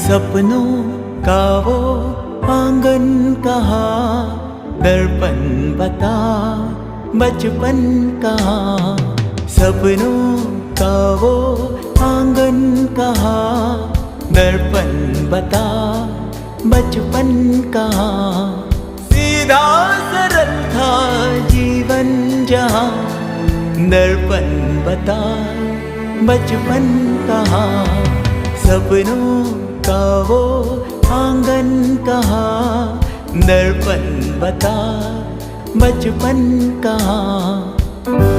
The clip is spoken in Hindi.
सपनों का वो आंगन कहाँ, दर्पण बता बचपन कहाँ। सपनों का वो आंगन कहाँ, दर्पण बता बचपन कहाँ। सीधा सरल था जीवन जहाँ, दर्पण बता बचपन कहाँ। सपनों का वो आंगन कहाँ, दर्पण बता बचपन कहाँ।